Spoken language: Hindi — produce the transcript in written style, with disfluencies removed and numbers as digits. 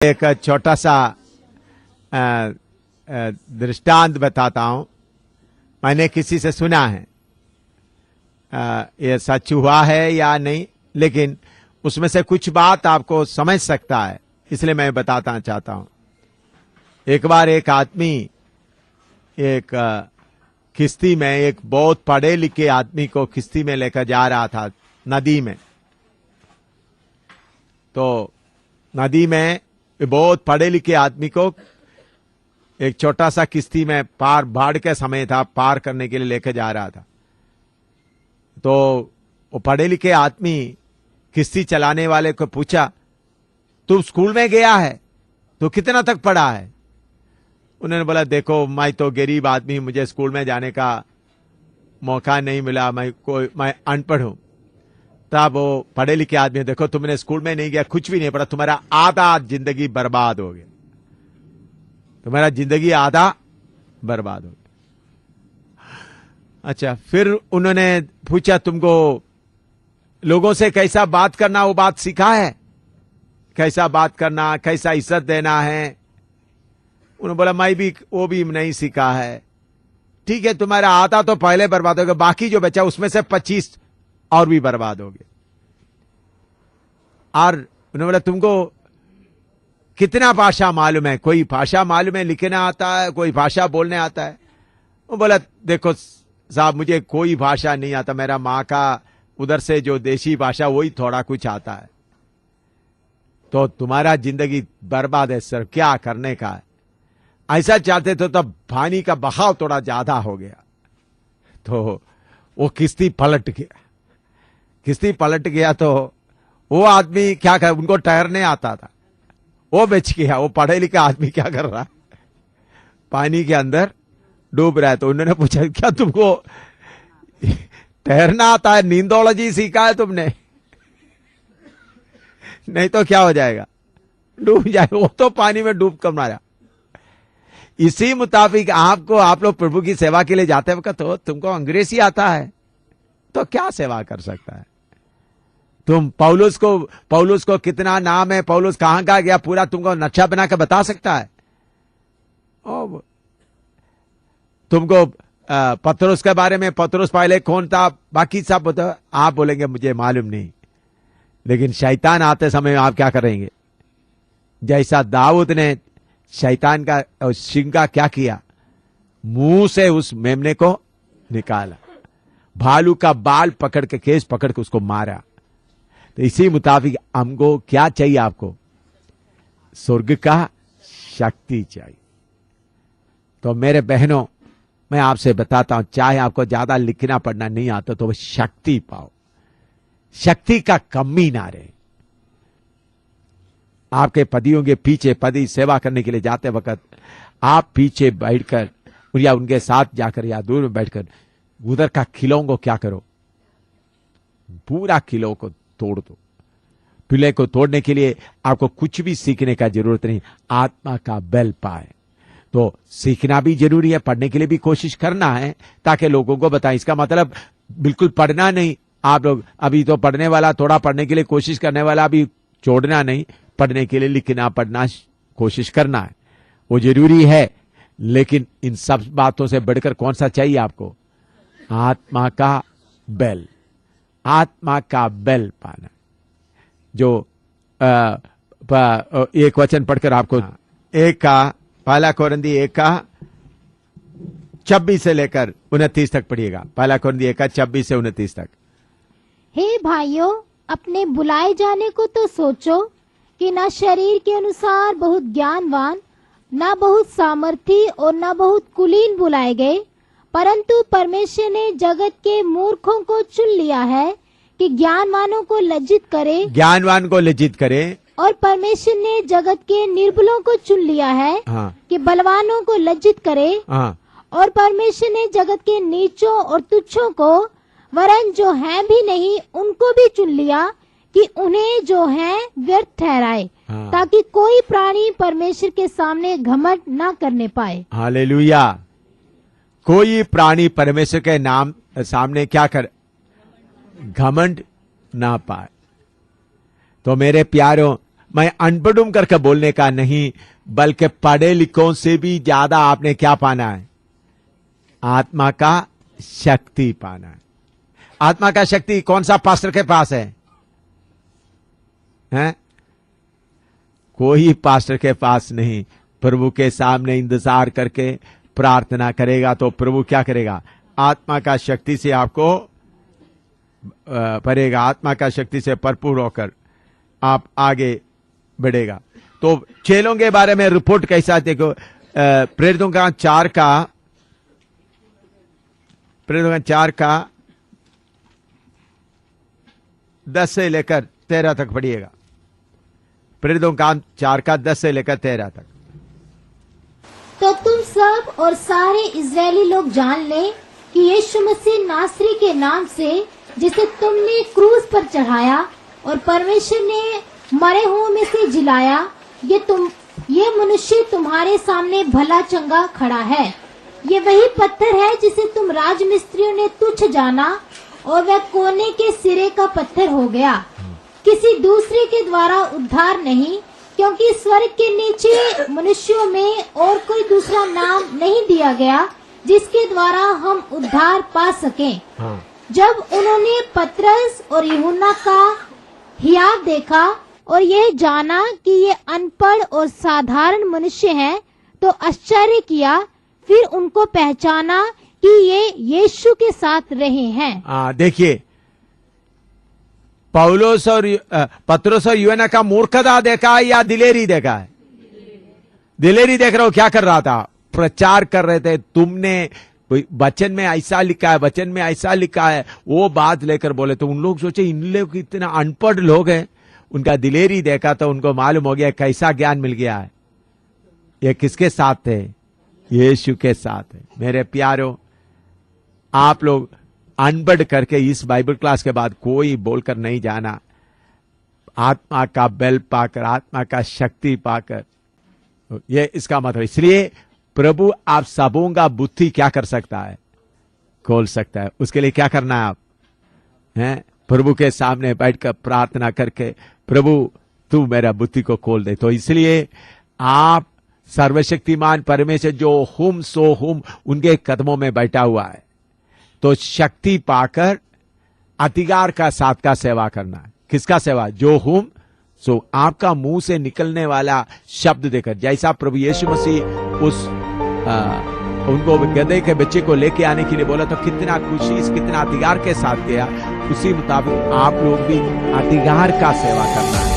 एक छोटा सा दृष्टांत बताता हूं। मैंने किसी से सुना है, ये सच हुआ है या नहीं, लेकिन उसमें से कुछ बात आपको समझ सकता है, इसलिए मैं बताना चाहता हूं। एक बार एक आदमी एक किश्ती में, एक बहुत पढ़े लिखे आदमी को किश्ती में लेकर जा रहा था नदी में। तो नदी में बहुत पढ़े लिखे आदमी को एक छोटा सा किश्ती में पार, बाढ़ के समय था, पार करने के लिए लेकर जा रहा था। तो वो पढ़े लिखे आदमी किश्ती चलाने वाले को पूछा, तू स्कूल में गया है, तो कितना तक पढ़ा है? उन्होंने बोला, देखो मैं तो गरीब आदमी, मुझे स्कूल में जाने का मौका नहीं मिला, मैं अनपढ़ हूं। तब वो पढ़े लिखे आदमी, देखो तुमने स्कूल में नहीं गया, कुछ भी नहीं पढ़ा, तुम्हारा आधा जिंदगी बर्बाद हो गया, तुम्हारा जिंदगी आधा बर्बाद हो गया। अच्छा, फिर उन्होंने पूछा, तुमको लोगों से कैसा बात करना वो बात सीखा है? कैसा बात करना, कैसा इज्जत देना है? उन्होंने बोला, मैं भी वो भी नहीं सीखा है। ठीक है, तुम्हारा आधा तो पहले बर्बाद हो गया, बाकी जो बचा उसमें से 25 और भी बर्बाद हो गए। और उन्होंने बोला, तुमको कितना भाषा मालूम है? कोई भाषा मालूम है, लिखना आता है, कोई भाषा बोलने आता है? वो बोला, देखो साहब, मुझे कोई भाषा नहीं आता, मेरा माँ का उधर से जो देशी भाषा वही थोड़ा कुछ आता है। तो तुम्हारा जिंदगी बर्बाद है सर, क्या करने का है? ऐसा चाहते तो तब पानी का बहाव थोड़ा ज्यादा हो गया, तो वो किश्ती पलट गया। किश्ती पलट गया तो वो आदमी क्या कर, उनको तैरने आता था, वो बच गया। वो पढ़े लिखा आदमी क्या कर रहा है, पानी के अंदर डूब रहा है। तो उन्होंने पूछा, क्या तुमको तैरना आता है? नींदोलॉजी सीखा है तुमने? नहीं तो क्या हो जाएगा, डूब जाएगा। वो तो पानी में डूब कर मारा। इसी मुताबिक आपको, आप लोग प्रभु की सेवा के लिए जाते वक्त तो तुमको अंग्रेजी आता है तो क्या सेवा कर सकता है? तुम पौलुस को कितना नाम है, पौलुस कहां का गया, पूरा तुमको नक्शा बना के बता सकता है। तुमको पतरस के बारे में, पतरस पहले कौन था, बाकी सब बता, आप बोलेंगे मुझे मालूम नहीं। लेकिन शैतान आते समय आप क्या करेंगे? जैसा दाऊद ने शैतान का सिंह का क्या किया, मुंह से उस मेमने को निकाला, भालू का बाल पकड़ के, केस पकड़ के उसको मारा। तो इसी मुताबिक हमको क्या चाहिए? आपको स्वर्ग का शक्ति चाहिए। तो मेरे बहनों, मैं आपसे बताता हूं, चाहे आपको ज्यादा लिखना पढ़ना नहीं आता तो वह शक्ति पाओ, शक्ति का कमी ना रहे। आपके पतियों के पीछे, पति सेवा करने के लिए जाते वक्त आप पीछे बैठकर या उनके साथ जाकर या दूर में बैठकर उधर का खिलौं को क्या करो, पूरा खिलौं को तोड़ दो। पिले को तोड़ने के लिए आपको कुछ भी सीखने का जरूरत नहीं, आत्मा का बल पाए। तो सीखना भी जरूरी है, पढ़ने के लिए भी कोशिश करना है ताकि लोगों को बताएं। इसका मतलब बिल्कुल पढ़ना नहीं, आप लोग अभी तो पढ़ने वाला, थोड़ा पढ़ने के लिए कोशिश करने वाला अभी छोड़ना नहीं, पढ़ने के लिए लिखना पढ़ना कोशिश करना है, वो जरूरी है। लेकिन इन सब बातों से बढ़कर कौन सा चाहिए आपको? आत्मा का बल, आत्मा का बल पाना। जो एक वचन पढ़कर आपको, एक का पहला कोरिन्थी 1 का 26 से लेकर 29 तक पढ़िएगा। पहला कोरिन्थी 1 का 26 से 29 तक। हे भाइयों, अपने बुलाए जाने को तो सोचो कि ना शरीर के अनुसार बहुत ज्ञानवान, ना बहुत सामर्थी और ना बहुत कुलीन बुलाए गए, परंतु परमेश्वर ने जगत के मूर्खों को चुन लिया है कि ज्ञानवानों को लज्जित करे, ज्ञानवान को लज्जित करे। और परमेश्वर ने जगत के निर्बलों को चुन लिया है कि बलवानों को लज्जित करे। और परमेश्वर ने जगत के नीचों और तुच्छों को, वरन जो हैं भी नहीं उनको भी चुन लिया कि उन्हें जो है व्यर्थ ठहराए, ताकि कोई प्राणी परमेश्वर के सामने घमंड ना करने पाए। हालेलुया। कोई प्राणी परमेश्वर के नाम सामने क्या कर, घमंड ना पाए। तो मेरे प्यारों, मैं अनपढ़ हूं करके बोलने का नहीं, बल्कि पढ़े लिखों से भी ज्यादा आपने क्या पाना है? आत्मा का शक्ति पाना है। आत्मा का शक्ति कौन सा पास्टर के पास है? हैं? कोई पास्टर के पास नहीं। प्रभु के सामने इंतजार करके प्रार्थना करेगा तो प्रभु क्या करेगा? आत्मा का शक्ति से आपको भरेगा। आत्मा का शक्ति से भरपूर होकर आप आगे बढ़ेगा। तो चेलों के बारे में रिपोर्ट कैसा? देखो प्रेरितों का 4 का 10 से लेकर 13 तक पढ़िएगा। प्रेरितों का 4 का 10 से लेकर 13 तक। तो तुम सब और सारे इजरायली लोग जान ले कि यीशु मसीह नासरी के नाम से, जिसे तुमने क्रूस पर चढ़ाया और परमेश्वर ने मरे हुओं में से जिलाया, ये मनुष्य तुम्हारे सामने भला चंगा खड़ा है। ये वही पत्थर है जिसे तुम राजमिस्त्रियों ने तुच्छ जाना और वह कोने के सिरे का पत्थर हो गया। किसी दूसरे के द्वारा उद्धार नहीं, क्योंकि स्वर्ग के नीचे मनुष्यों में और कोई दूसरा नाम नहीं दिया गया जिसके द्वारा हम उद्धार पा सकें। जब उन्होंने पतरस और यूहन्ना का हियाव देखा और यह जाना कि ये अनपढ़ और साधारण मनुष्य हैं, तो आश्चर्य किया। फिर उनको पहचाना कि ये यीशु के साथ रहे हैं। देखिए, पौलुस और पतरस और यूहन्ना का मूर्खता देखा है या दिलेरी देखा है? दिलेरी देख रहे हो। क्या कर रहा था? प्रचार कर रहे थे। तुमने वचन में ऐसा लिखा है, वचन में ऐसा लिखा है, वो बात लेकर बोले तो उन लोग सोचे इन लोग इतना अनपढ़ लोग हैं। उनका दिलेरी देखा तो उनको मालूम हो गया कैसा ज्ञान मिल गया है। ये किसके साथ थे? यीशु के साथ है। मेरे प्यारों, आप लोग अनपढ़ करके इस बाइबल क्लास के बाद कोई बोलकर नहीं जाना। आत्मा का बल पाकर, आत्मा का शक्ति पाकर, ये इसका मतलब। इसलिए प्रभु आप सबों का बुद्धि क्या कर सकता है? खोल सकता है। उसके लिए क्या करना है? आप हैं प्रभु के सामने बैठकर प्रार्थना करके, प्रभु तू मेरा बुद्धि को खोल दे। तो इसलिए आप सर्वशक्तिमान परमेश्वर जो हुम सो हुम उनके कदमों में बैठा हुआ है, तो शक्ति पाकर अधिकार का साथ का सेवा करना है। किसका सेवा? जो हुम सो। आपका मुंह से निकलने वाला शब्द देकर, जैसा प्रभु यीशु मसीह उस उनको गधे के बच्चे को लेके आने के लिए बोला तो कितना खुशी, कितना अधिकार के साथ गया, उसी मुताबिक आप लोग भी अधिकार का सेवा करना है।